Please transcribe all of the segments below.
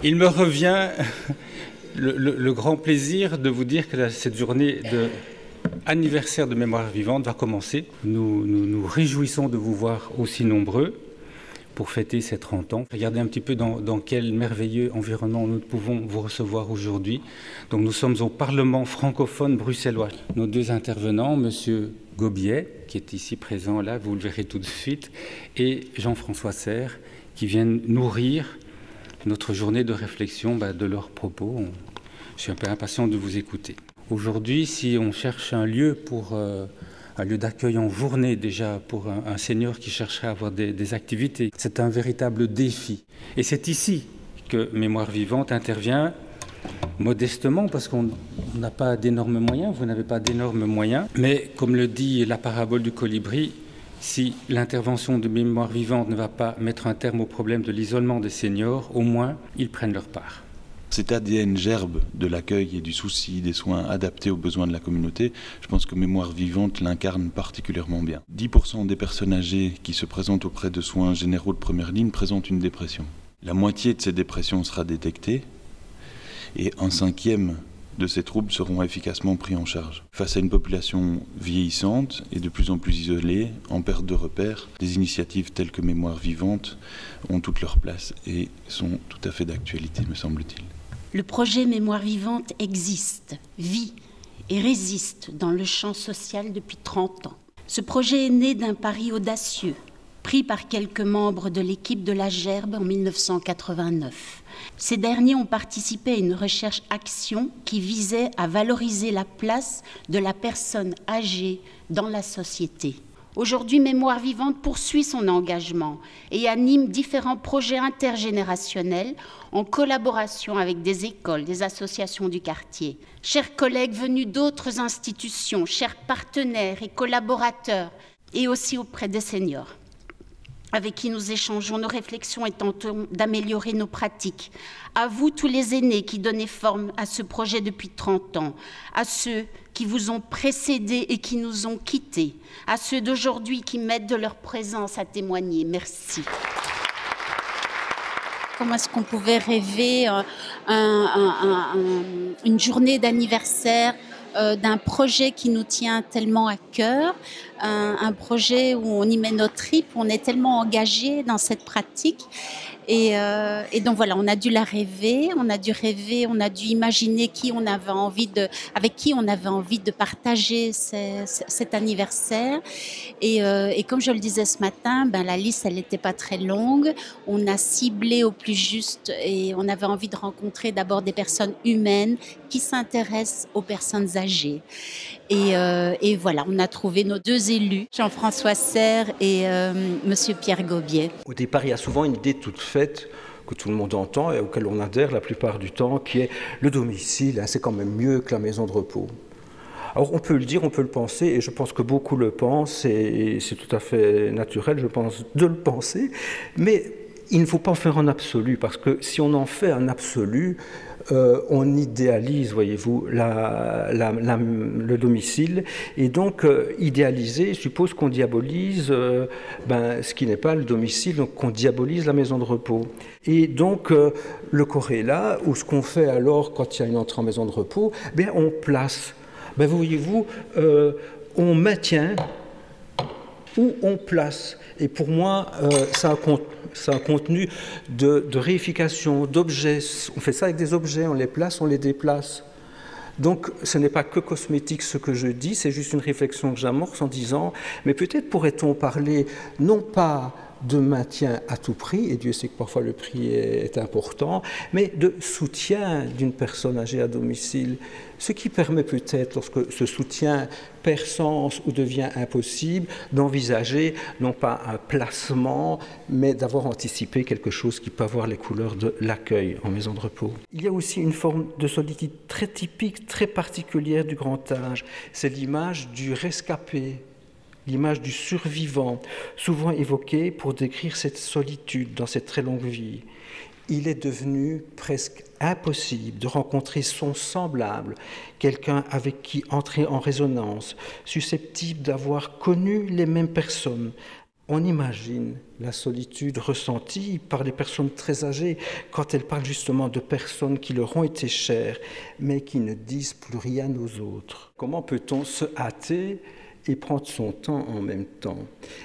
Il me revient le grand plaisir de vous dire que cette journée de anniversaire de Mémoire Vivante va commencer. Nous nous réjouissons de vous voir aussi nombreux pour fêter ces 30 ans. Regardez un petit peu dans quel merveilleux environnement nous pouvons vous recevoir aujourd'hui. Donc nous sommes au Parlement francophone bruxellois. Nos deux intervenants, M. Gobiet, qui est ici présent là, vous le verrez tout de suite, et Jean-François Serre, qui viennent nourrir notre journée de réflexion de leurs propos. Je suis un peu impatient de vous écouter. Aujourd'hui, si on cherche un lieu un lieu d'accueil en journée déjà pour un senior qui chercherait à avoir des activités, c'est un véritable défi. Et c'est ici que Mémoire Vivante intervient modestement parce qu'on n'a pas d'énormes moyens, vous n'avez pas d'énormes moyens. Mais comme le dit la parabole du colibri, si l'intervention de Mémoire Vivante ne va pas mettre un terme au problème de l'isolement des seniors, au moins ils prennent leur part. Cet ADN gerbe de l'accueil et du souci des soins adaptés aux besoins de la communauté, je pense que Mémoire Vivante l'incarne particulièrement bien. 10% des personnes âgées qui se présentent auprès de soins généraux de première ligne présentent une dépression. La moitié de ces dépressions sera détectée et 1/5 de ces troubles seront efficacement pris en charge. Face à une population vieillissante et de plus en plus isolée, en perte de repères, des initiatives telles que Mémoire Vivante ont toute leur place et sont tout à fait d'actualité, me semble-t-il. Le projet Mémoire Vivante existe, vit et résiste dans le champ social depuis 30 ans. Ce projet est né d'un pari audacieux, pris par quelques membres de l'équipe de la Gerbe en 1989. Ces derniers ont participé à une recherche-action qui visait à valoriser la place de la personne âgée dans la société. Aujourd'hui, Mémoire Vivante poursuit son engagement et anime différents projets intergénérationnels en collaboration avec des écoles, des associations du quartier. Chers collègues venus d'autres institutions, chers partenaires et collaborateurs, et aussi auprès des seniors, avec qui nous échangeons nos réflexions et tentons d'améliorer nos pratiques. À vous, tous les aînés qui donnaient forme à ce projet depuis 30 ans, à ceux qui vous ont précédés et qui nous ont quittés, à ceux d'aujourd'hui qui mettent de leur présence à témoigner. Merci. Comment est-ce qu'on pouvait rêver une journée d'anniversaire d'un projet qui nous tient tellement à cœur, un projet où on y met notre tripes, on est tellement engagé dans cette pratique. Et donc voilà, on a dû la rêver, on a dû imaginer avec qui on avait envie de partager cet anniversaire. Et comme je le disais ce matin, la liste, elle n'était pas très longue. On a ciblé au plus juste et on avait envie de rencontrer d'abord des personnes humaines qui s'intéressent aux personnes âgées. Et voilà, on a trouvé nos deux élus, Jean-François Serre et Monsieur Pierre Gobiet. Au départ, il y a souvent une idée toute faite que tout le monde entend et auquel on adhère la plupart du temps, qui est le domicile, c'est quand même mieux que la maison de repos. Alors on peut le dire, on peut le penser, et je pense que beaucoup le pensent, et c'est tout à fait naturel, je pense, de le penser, mais il ne faut pas en faire un absolu, parce que si on en fait un absolu, on idéalise, voyez-vous, le domicile. Et donc, idéaliser suppose qu'on diabolise ce qui n'est pas le domicile, donc qu'on diabolise la maison de repos. Et donc, le corps est là, où ce qu'on fait alors quand il y a une entrée en maison de repos, on place. Voyez-vous, on maintient ou on place. Et pour moi, c'est un contenu de réification, d'objets. On fait ça avec des objets, on les place, on les déplace. Donc, ce n'est pas que cosmétique ce que je dis, c'est juste une réflexion que j'amorce en disant, mais peut-être pourrait-on parler non pas de maintien à tout prix, et Dieu sait que parfois le prix est important, mais de soutien d'une personne âgée à domicile, ce qui permet peut-être, lorsque ce soutien perd sens ou devient impossible, d'envisager non pas un placement, mais d'avoir anticipé quelque chose qui peut avoir les couleurs de l'accueil en maison de repos. Il y a aussi une forme de solitude très typique, très particulière du grand âge, c'est l'image du rescapé, l'image du survivant, souvent évoquée pour décrire cette solitude dans cette très longue vie. Il est devenu presque impossible de rencontrer son semblable, quelqu'un avec qui entrer en résonance, susceptible d'avoir connu les mêmes personnes. On imagine la solitude ressentie par les personnes très âgées quand elles parlent justement de personnes qui leur ont été chères, mais qui ne disent plus rien aux autres. Comment peut-on se hâter et prendre son temps en même temps?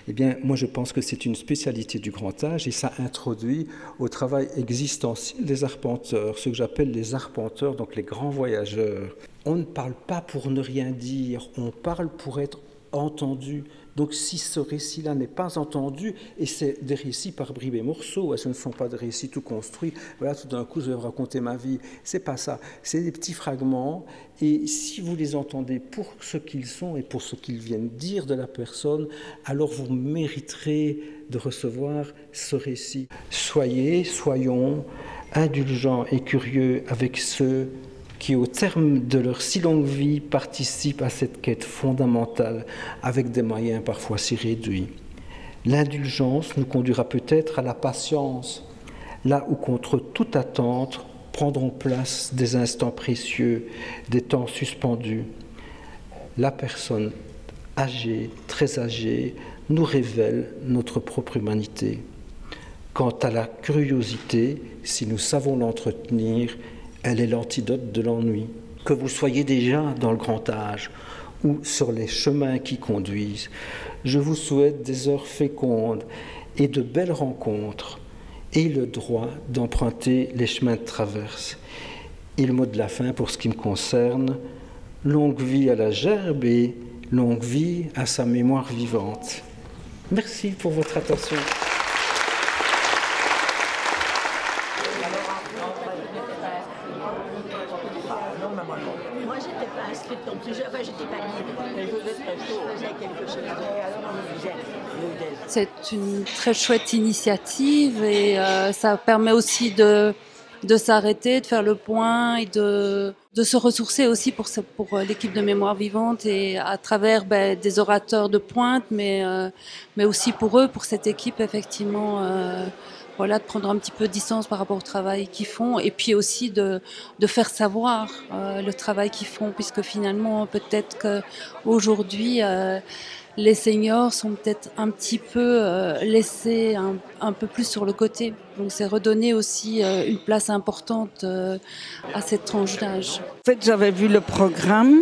Eh bien, moi je pense que c'est une spécialité du grand âge et ça introduit au travail existentiel des arpenteurs, ce que j'appelle les arpenteurs, donc les grands voyageurs. On ne parle pas pour ne rien dire, on parle pour être entendu. Donc si ce récit-là n'est pas entendu, et c'est des récits par bribes et morceaux, ce ne sont pas des récits tout construits, voilà, tout d'un coup je vais vous raconter ma vie, c'est pas ça, c'est des petits fragments, et si vous les entendez pour ce qu'ils sont et pour ce qu'ils viennent dire de la personne, alors vous mériterez de recevoir ce récit. Soyons indulgents et curieux avec ceux qui, au terme de leur si longue vie, participent à cette quête fondamentale avec des moyens parfois si réduits. L'indulgence nous conduira peut-être à la patience, là où contre toute attente prendront place des instants précieux, des temps suspendus. La personne âgée, très âgée, nous révèle notre propre humanité. Quant à la curiosité, si nous savons l'entretenir, elle est l'antidote de l'ennui. Que vous soyez déjà dans le grand âge ou sur les chemins qui conduisent, je vous souhaite des heures fécondes et de belles rencontres et le droit d'emprunter les chemins de traverse. Et le mot de la fin pour ce qui me concerne, longue vie à la gerbe et longue vie à sa mémoire vivante. Merci pour votre attention. Moi, je n'étais pas inscrite non plus, enfin, je n'étais pas libre. Je faisais quelque chose. C'est une très chouette initiative et ça permet aussi de s'arrêter, de faire le point et de se ressourcer aussi pour l'équipe de Mémoire Vivante et à travers des orateurs de pointe, mais aussi pour eux, pour cette équipe, effectivement, de prendre un petit peu de distance par rapport au travail qu'ils font et puis aussi de faire savoir le travail qu'ils font, puisque finalement, peut-être qu'aujourd'hui, les seniors sont peut-être un petit peu laissés un peu plus sur le côté. Donc c'est redonner aussi une place importante à cette tranche d'âge. En fait, j'avais vu le programme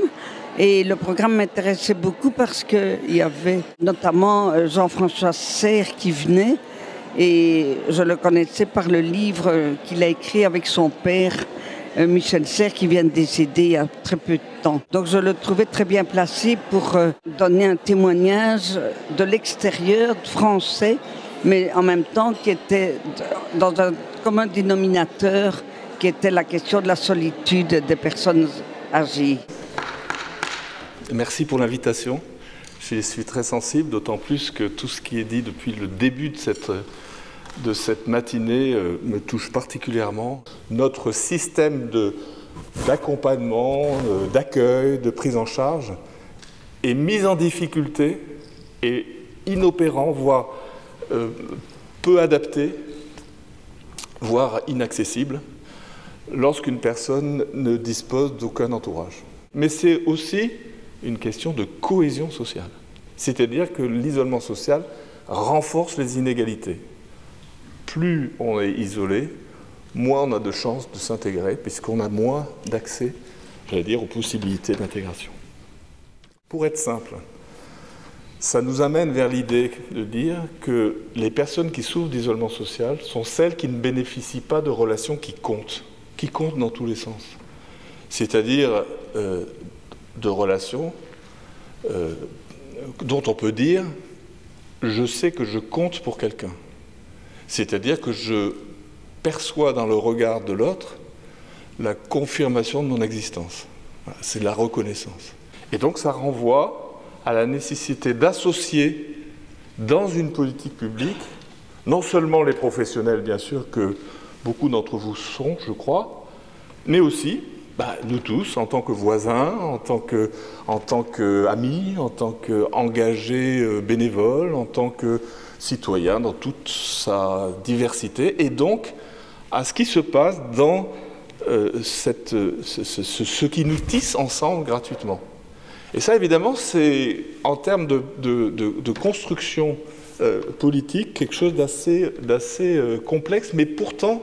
et le programme m'intéressait beaucoup parce qu'il y avait notamment Jean-François Serre qui venait et je le connaissais par le livre qu'il a écrit avec son père, Michel Serre, qui vient de décéder il y a très peu de temps. Donc je le trouvais très bien placé pour donner un témoignage de l'extérieur français, mais en même temps qui était dans un commun dénominateur, qui était la question de la solitude des personnes âgées. Merci pour l'invitation. Je suis très sensible, d'autant plus que tout ce qui est dit depuis le début de cette matinée me touche particulièrement. Notre système d'accompagnement, d'accueil, de prise en charge est mis en difficulté et inopérant, voire peu adapté, voire inaccessible, lorsqu'une personne ne dispose d'aucun entourage. Mais c'est aussi une question de cohésion sociale. C'est-à-dire que l'isolement social renforce les inégalités. Plus on est isolé, moins on a de chances de s'intégrer, puisqu'on a moins d'accès, aux possibilités d'intégration. Pour être simple, ça nous amène vers l'idée de dire que les personnes qui souffrent d'isolement social sont celles qui ne bénéficient pas de relations qui comptent dans tous les sens. C'est-à-dire de relations dont on peut dire « je sais que je compte pour quelqu'un ». C'est-à-dire que je perçois dans le regard de l'autre la confirmation de mon existence. Voilà, c'est la reconnaissance. Et donc ça renvoie à la nécessité d'associer dans une politique publique, non seulement les professionnels, bien sûr, que beaucoup d'entre vous sont, je crois, mais aussi nous tous, en tant que voisins, en tant qu'amis, en tant qu'engagés bénévoles, en tant que citoyens, dans toute sa diversité, et donc à ce qui se passe dans ce qui nous tisse ensemble gratuitement. Et ça, évidemment, c'est, en termes de construction politique, quelque chose d'assez complexe, mais pourtant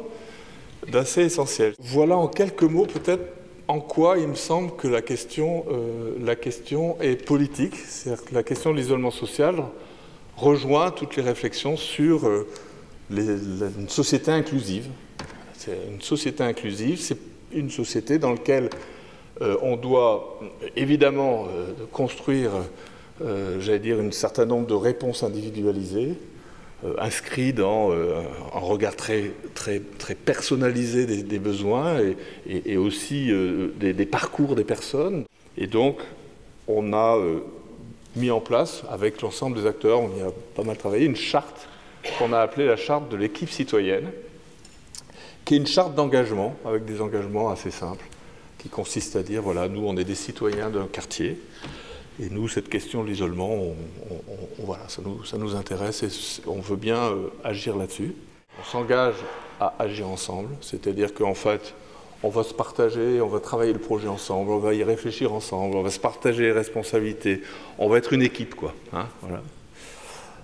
d'assez essentiel. Voilà en quelques mots peut-être en quoi il me semble que la question est politique, c'est-à-dire que la question de l'isolement social rejoint toutes les réflexions sur une société inclusive. C'est une société inclusive, c'est une société dans laquelle on doit évidemment construire, j'allais dire, un certain nombre de réponses individualisées, inscrits dans un regard très personnalisé des besoins et aussi des parcours des personnes. Et donc, on a mis en place, avec l'ensemble des acteurs, on y a pas mal travaillé, une charte qu'on a appelée la charte de l'équipe citoyenne, qui est une charte d'engagement, avec des engagements assez simples, qui consiste à dire, voilà, nous, on est des citoyens d'un quartier, et nous, cette question de l'isolement, voilà, ça nous intéresse et on veut bien agir là-dessus. On s'engage à agir ensemble, c'est-à-dire qu'en fait, on va se partager, on va travailler le projet ensemble, on va y réfléchir ensemble, on va se partager les responsabilités, on va être une équipe, quoi. Hein, voilà.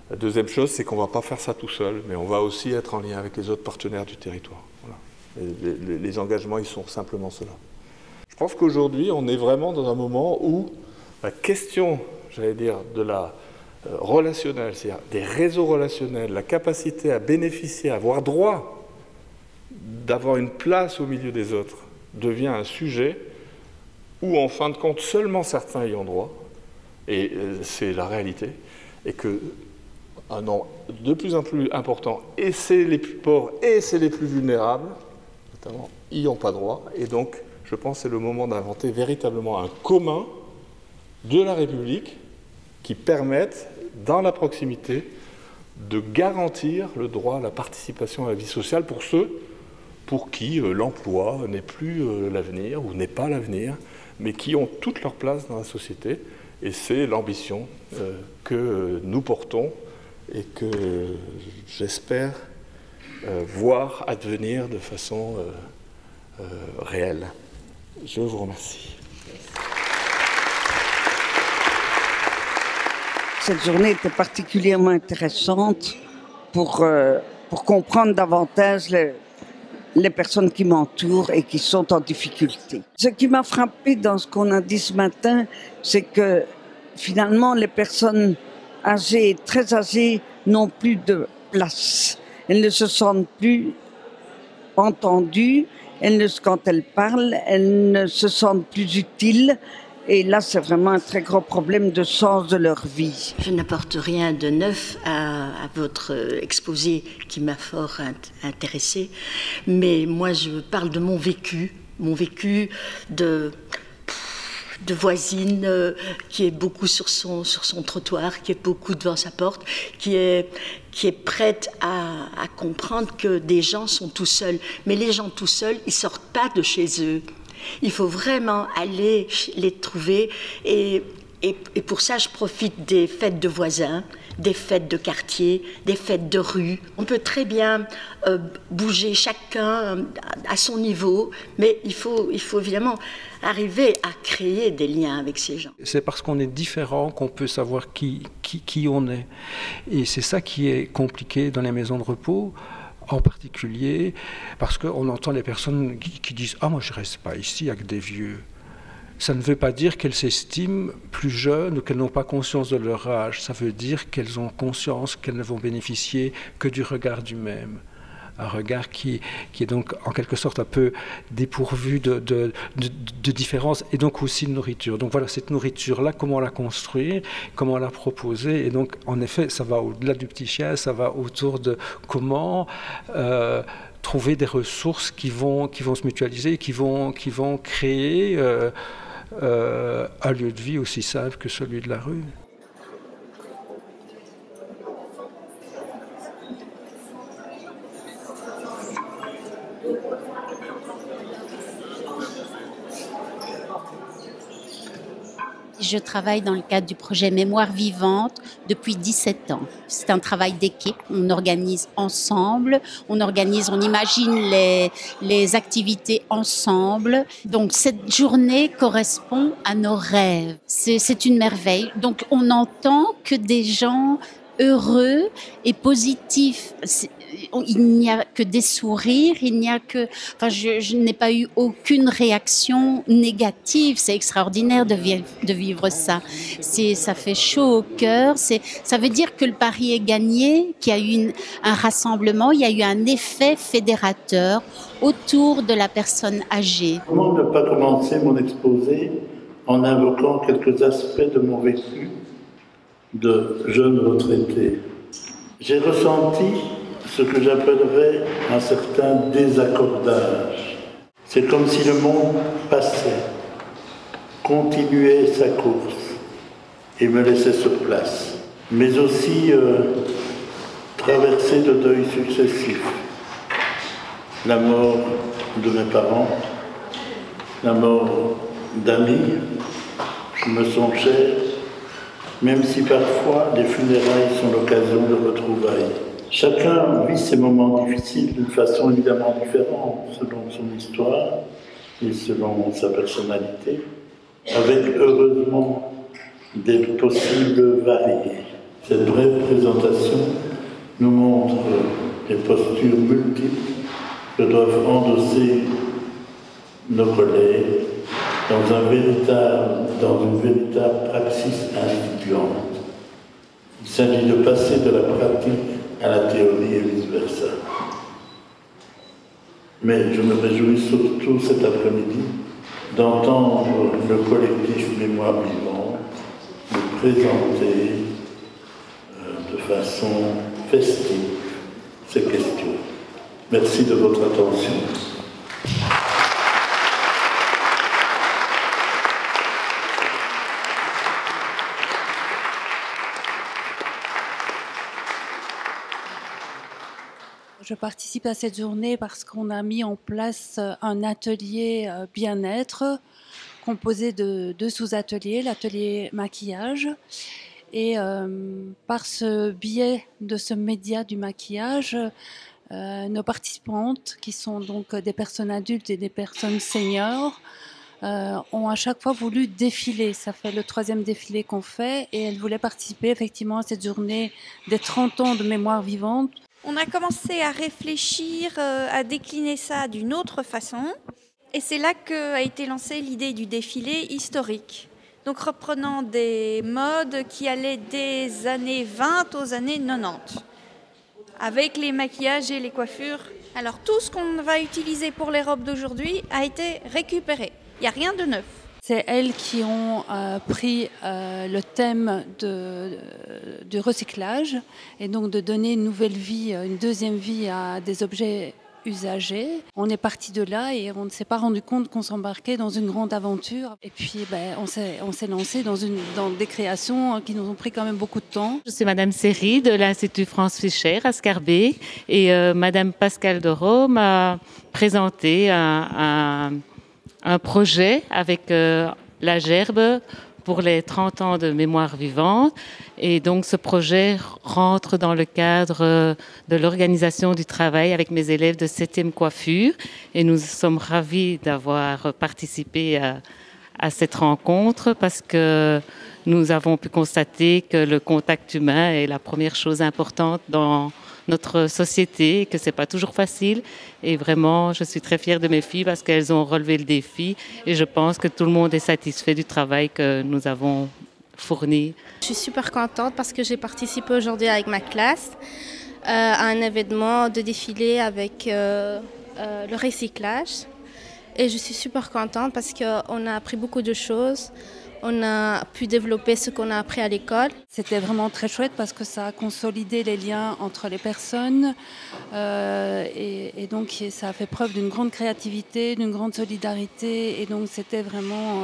La deuxième chose, c'est qu'on ne va pas faire ça tout seul, mais on va aussi être en lien avec les autres partenaires du territoire. Voilà. Les engagements, ils sont simplement cela. Je pense qu'aujourd'hui, on est vraiment dans un moment où la question, j'allais dire, de la relationnelle, c'est-à-dire des réseaux relationnels, la capacité à bénéficier, à avoir droit d'avoir une place au milieu des autres, devient un sujet où, en fin de compte, seulement certains y ont droit, et c'est la réalité, et que un nombre de plus en plus important, et c'est les plus pauvres, et c'est les plus vulnérables, notamment, n'y ont pas droit, et donc, je pense que c'est le moment d'inventer véritablement un commun de la République qui permettent, dans la proximité, de garantir le droit à la participation à la vie sociale pour ceux pour qui l'emploi n'est plus l'avenir ou n'est pas l'avenir, mais qui ont toute leur place dans la société. Et c'est l'ambition que nous portons et que j'espère voir advenir de façon réelle. Je vous remercie. Cette journée était particulièrement intéressante pour comprendre davantage les personnes qui m'entourent et qui sont en difficulté. Ce qui m'a frappé dans ce qu'on a dit ce matin, c'est que finalement les personnes âgées, très âgées, n'ont plus de place. Elles ne se sentent plus entendues, quand elles parlent, elles ne se sentent plus utiles. Et là, c'est vraiment un très gros problème de sens de leur vie. Je n'apporte rien de neuf à votre exposé qui m'a fort intéressée, mais moi, je parle de mon vécu de voisine qui est beaucoup sur son trottoir, qui est beaucoup devant sa porte, qui est prête à comprendre que des gens sont tout seuls. Mais les gens tout seuls, ils sortent pas de chez eux. Il faut vraiment aller les trouver et pour ça, je profite des fêtes de voisins, des fêtes de quartier, des fêtes de rue. On peut très bien bouger chacun à son niveau, mais il faut évidemment arriver à créer des liens avec ces gens. C'est parce qu'on est différent qu'on peut savoir qui on est. Et c'est ça qui est compliqué dans les maisons de repos. En particulier parce qu'on entend les personnes qui disent « Ah, moi je ne reste pas ici avec des vieux ». Ça ne veut pas dire qu'elles s'estiment plus jeunes ou qu'elles n'ont pas conscience de leur âge. Ça veut dire qu'elles ont conscience qu'elles ne vont bénéficier que du regard du même. Un regard qui est donc en quelque sorte un peu dépourvu de différence et donc aussi de nourriture. Donc voilà, cette nourriture-là, comment la construire, comment la proposer. Et donc, en effet, ça va au-delà du petit chien, ça va autour de comment trouver des ressources qui vont se mutualiser, qui vont créer un lieu de vie aussi simple que celui de la rue. Je travaille dans le cadre du projet Mémoire vivante depuis 17 ans. C'est un travail d'équipe. On organise ensemble, on imagine les activités ensemble. Donc cette journée correspond à nos rêves. C'est une merveille. Donc on n'entend que des gens heureux et positifs. Il n'y a que des sourires, je n'ai pas eu aucune réaction négative. C'est extraordinaire de vivre ça. Ça fait chaud au cœur. Ça veut dire que le pari est gagné, qu'il y a eu un rassemblement, il y a eu un effet fédérateur autour de la personne âgée. Comment ne pas commencer mon exposé en invoquant quelques aspects de mon vécu de jeune retraité? J'ai ressenti ce que j'appellerais un certain désaccordage. C'est comme si le monde passait, continuait sa course et me laissait sur place, mais aussi traversé de deuils successifs. La mort de mes parents, la mort d'amis qui me sont chers, même si parfois les funérailles sont l'occasion de retrouvailles. Chacun vit ces moments difficiles d'une façon évidemment différente, selon son histoire et selon sa personnalité, avec heureusement des possibles variés. Cette brève présentation nous montre les postures multiples que doivent endosser nos collègues dans une véritable praxis instituante. Il s'agit de passer de la pratique à la théorie et vice-versa. Mais je me réjouis surtout cet après-midi d'entendre le collectif Mémoire vivante nous présenter de façon festive ces questions. Merci de votre attention. Je participe à cette journée parce qu'on a mis en place un atelier bien-être composé de 2 sous-ateliers, l'atelier maquillage. Et par ce biais de ce média du maquillage, nos participantes, qui sont donc des personnes adultes et des personnes seniors, ont à chaque fois voulu défiler. Ça fait le 3e défilé qu'on fait et elles voulaient participer effectivement à cette journée des 30 ans de mémoire vivante. On a commencé à réfléchir, à décliner ça d'une autre façon. Et c'est là qu'a été lancée l'idée du défilé historique. Donc reprenant des modes qui allaient des années 20 aux années 90. Avec les maquillages et les coiffures. Alors tout ce qu'on va utiliser pour les robes d'aujourd'hui a été récupéré. Il n'y a rien de neuf. C'est elles qui ont pris le thème du recyclage et donc de donner une nouvelle vie, une deuxième vie à des objets usagés. On est parti de là et on ne s'est pas rendu compte qu'on s'embarquait dans une grande aventure. Et puis on s'est lancé dans des créations qui nous ont pris quand même beaucoup de temps. Je suis Madame Séry de l'Institut France Fischer à Scarbeck et Madame Pascale Doro m'a présenté un projet avec la Gerbe pour les 30 ans de mémoire vivante. Et donc ce projet rentre dans le cadre de l'organisation du travail avec mes élèves de 7e coiffure. Et nous sommes ravis d'avoir participé à cette rencontre parce que nous avons pu constater que le contact humain est la première chose importante dans notre société, que c'est pas toujours facile. Et vraiment, je suis très fière de mes filles parce qu'elles ont relevé le défi. Et je pense que tout le monde est satisfait du travail que nous avons fourni. Je suis super contente parce que j'ai participé aujourd'hui avec ma classe à un événement de défilé avec le recyclage. Et je suis super contente parce qu'on a appris beaucoup de choses. On a pu développer ce qu'on a appris à l'école. C'était vraiment très chouette parce que ça a consolidé les liens entre les personnes et donc ça a fait preuve d'une grande créativité, d'une grande solidarité et donc c'était vraiment,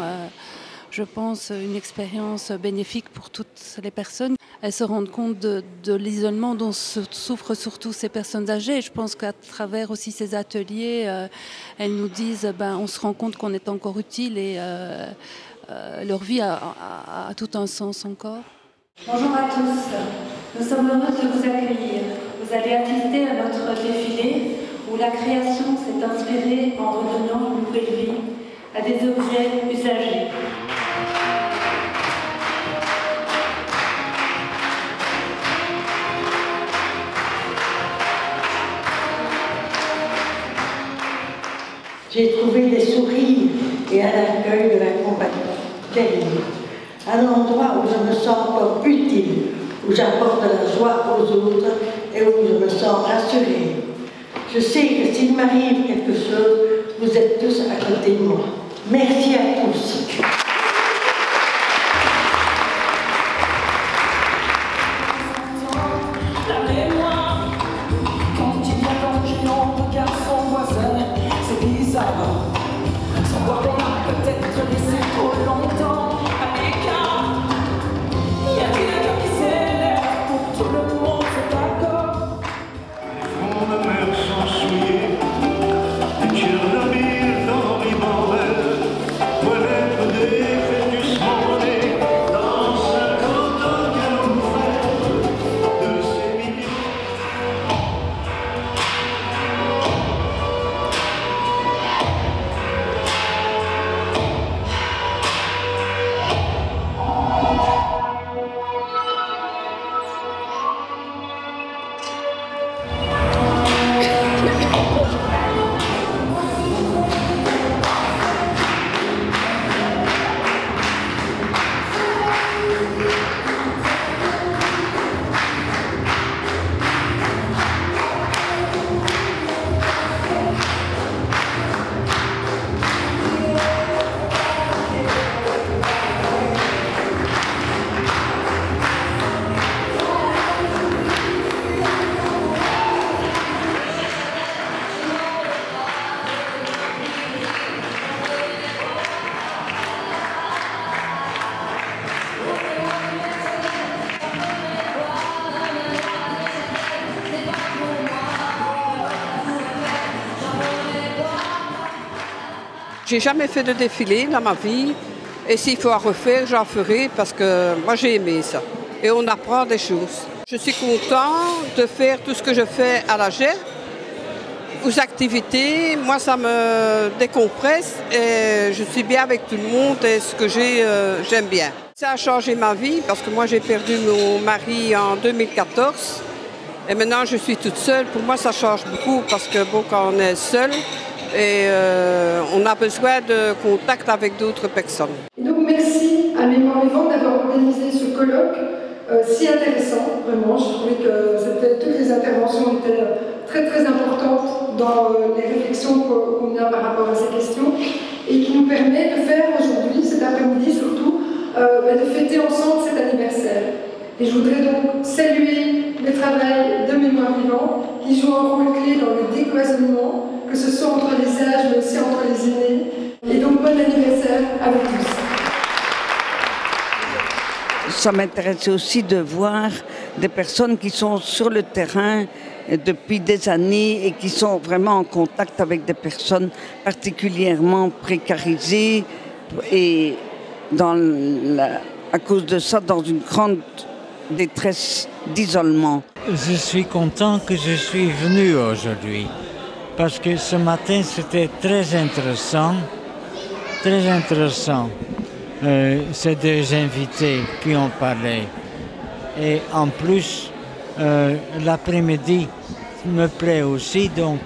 je pense, une expérience bénéfique pour toutes les personnes. Elles se rendent compte de l'isolement dont souffrent surtout ces personnes âgées. Et je pense qu'à travers aussi ces ateliers, elles nous disent on se rend compte qu'on est encore utile et leur vie a tout un sens encore. Bonjour à tous, nous sommes heureux de vous accueillir. Vous allez assister à notre défilé où la création s'est inspirée en redonnant une nouvelle vie à des objets usagés. J'ai trouvé des sourires et un accueil de la compagnie. Un endroit où je me sens comme utile, où j'apporte la joie aux autres et où je me sens rassurée. Je sais que s'il m'arrive quelque chose, vous êtes tous à côté de moi. Merci à tous. J'ai jamais fait de défilé dans ma vie et s'il faut en refaire, j'en ferai parce que moi j'ai aimé ça. Et on apprend des choses. Je suis content de faire tout ce que je fais à la GER, aux activités. Moi ça me décompresse et je suis bien avec tout le monde et ce que j'aime bien. Ça a changé ma vie parce que moi j'ai perdu mon mari en 2014 et maintenant je suis toute seule. Pour moi ça change beaucoup parce que bon, quand on est seul, et on a besoin de contact avec d'autres personnes. Et donc merci à Mémoire Vivante d'avoir organisé ce colloque si intéressant, vraiment. Je trouvais que toutes les interventions étaient très très importantes dans les réflexions qu'on a par rapport à ces questions et qui nous permet de faire aujourd'hui, cet après-midi surtout, de fêter ensemble cet anniversaire. Et je voudrais donc saluer le travail de Mémoire Vivante qui joue un rôle clé dans le décloisonnement, que ce soit entre les âges mais aussi entre les aînés. Et donc bon anniversaire à vous tous. Ça m'intéresse aussi de voir des personnes qui sont sur le terrain depuis des années et qui sont vraiment en contact avec des personnes particulièrement précarisées et à cause de ça dans une grande détresse d'isolement. Je suis content que je suis venu aujourd'hui parce que ce matin c'était très intéressant, ces deux invités qui ont parlé. Et en plus, l'après-midi me plaît aussi, donc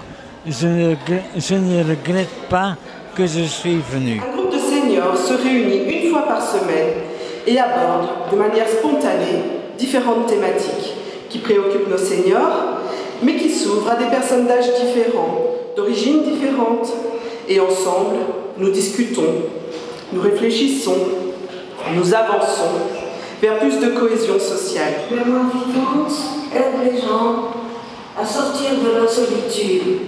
je ne regrette pas que je suis venu. Un groupe de seniors se réunit une fois par semaine et aborde de manière spontanée différentes thématiques qui préoccupent nos seniors, mais qui s'ouvrent à des personnes d'âge différents, d'origines différentes. Et ensemble, nous discutons, nous réfléchissons, nous avançons vers plus de cohésion sociale. Mémoire Vivante aide les gens à sortir de leur solitude.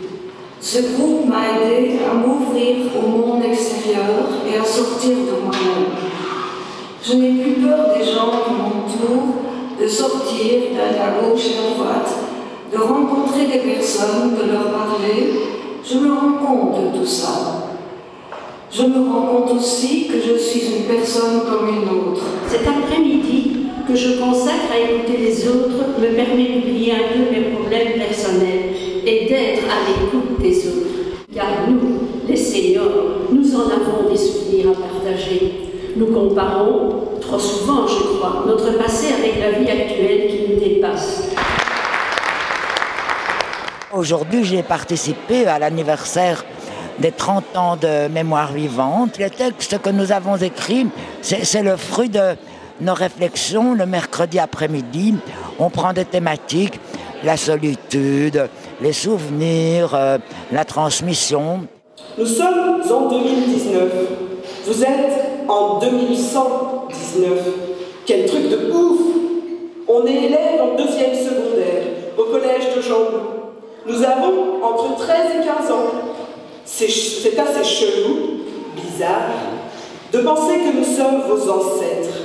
Ce groupe m'a aidé à m'ouvrir au monde extérieur et à sortir de moi-même. Je n'ai plus peur des gens qui m'entourent, de sortir, d'aller à gauche et à droite, de rencontrer des personnes, de leur parler. Je me rends compte de tout ça. Je me rends compte aussi que je suis une personne comme une autre. Cet après-midi que je consacre à écouter les autres me permet d'oublier un peu mes problèmes personnels et d'être à l'écoute des autres. Car nous, les seniors, nous en avons des souvenirs à partager. Nous comparons, trop souvent je crois, notre passé avec la vie actuelle qui nous dépasse. Aujourd'hui, j'ai participé à l'anniversaire des 30 ans de Mémoire vivante. Le texte que nous avons écrit, c'est le fruit de nos réflexions le mercredi après-midi. On prend des thématiques, la solitude, les souvenirs, la transmission. Nous sommes en 2019. Vous êtes en 2119. Quel truc de ouf! On est élèves en 2e secondaire, au collège de Jean-Loup. Nous avons entre 13 et 15 ans. C'est assez chelou, bizarre, de penser que nous sommes vos ancêtres.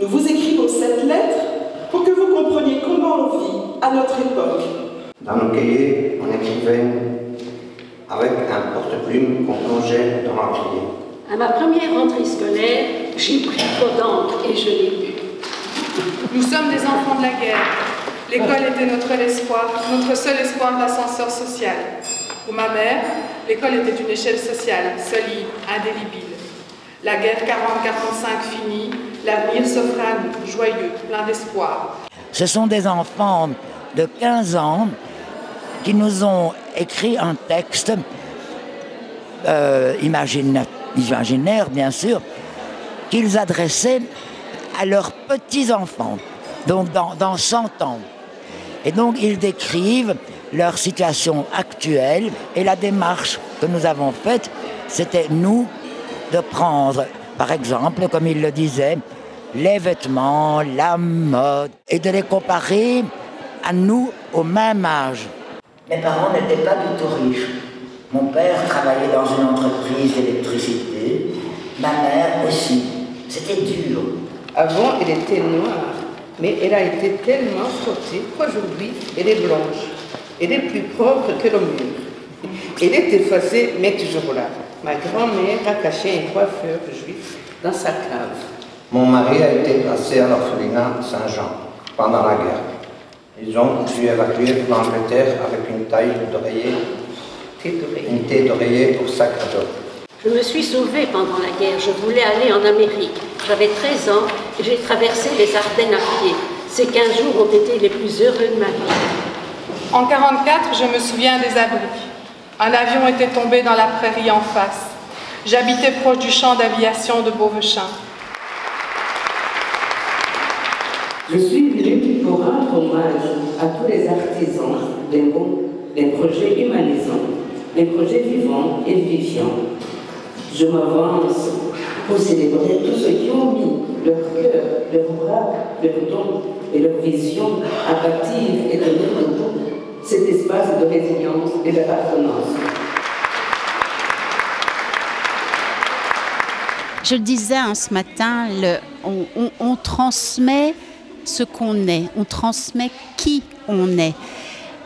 Nous vous écrivons cette lettre pour que vous compreniez comment on vit à notre époque. Dans nos cahiers, on écrivait avec un porte-plume qu'on plongeait dans l'encrier. À ma première rentrée scolaire, j'ai pris trop d'encre et je l'ai bu. Nous sommes des enfants de la guerre. L'école était notre espoir, notre seul espoir d'ascenseur social. Pour ma mère, l'école était une échelle sociale, solide, indélébile. La guerre 40-45 finie, l'avenir s'offre à nous, joyeux, plein d'espoir. Ce sont des enfants de 15 ans qui nous ont écrit un texte imaginaire, bien sûr, qu'ils adressaient à leurs petits-enfants, donc dans 100 ans. Et donc, ils décrivent leur situation actuelle et la démarche que nous avons faite, c'était nous de prendre, par exemple, comme ils le disaient, les vêtements, la mode, et de les comparer à nous au même âge. Mes parents n'étaient pas du tout riches. Mon père travaillait dans une entreprise d'électricité, ma mère aussi. C'était dur. Avant, elle était noire, mais elle a été tellement frottée qu'aujourd'hui, elle est blanche. Elle est plus propre que le mur. Elle est effacée, mais toujours là. Ma grand-mère a caché un coiffeur juif dans sa cave. Mon mari a été placé à l'orphelinat Saint-Jean pendant la guerre. Ils ont dû évacuer l'Angleterre avec une taille d'oreiller, une thé d'oreiller pour sac à dos. Je me suis sauvée pendant la guerre. Je voulais aller en Amérique. J'avais 13 ans et j'ai traversé les Ardennes à pied. Ces 15 jours ont été les plus heureux de ma vie. En 1944, je me souviens des abris. Un avion était tombé dans la prairie en face. J'habitais proche du champ d'aviation de Beauvechain. Je suis venue pour rendre hommage à tous les artisans, les mots, les projets humanisants, les projets vivants et viviants. Je m'avance pour célébrer tous ceux qui ont mis leur cœur, leur bras, leurs dons et leur vision à bâtir et donner debout cet espace de résilience et d'appartenance. Je le disais ce matin, on transmet ce qu'on est, on transmet qui on est.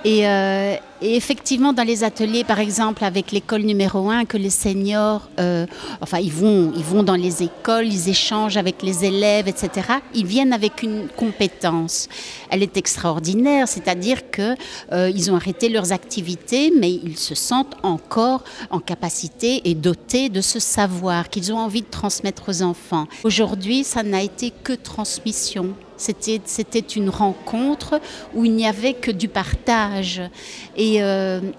Et effectivement, dans les ateliers, par exemple, avec l'école numéro 1, que les seniors, ils vont dans les écoles, ils échangent avec les élèves, etc. Ils viennent avec une compétence. Elle est extraordinaire, c'est-à-dire qu'ils ont arrêté leurs activités, mais ils se sentent encore en capacité et dotés de ce savoir qu'ils ont envie de transmettre aux enfants. Aujourd'hui, ça n'a été que transmission. C'était une rencontre où il n'y avait que du partage et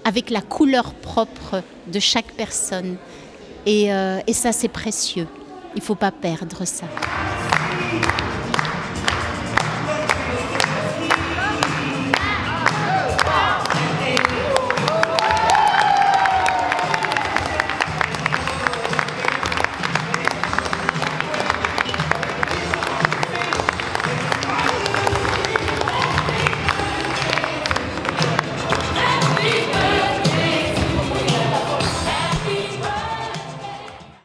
avec la couleur propre de chaque personne. Et ça, c'est précieux. Il ne faut pas perdre ça.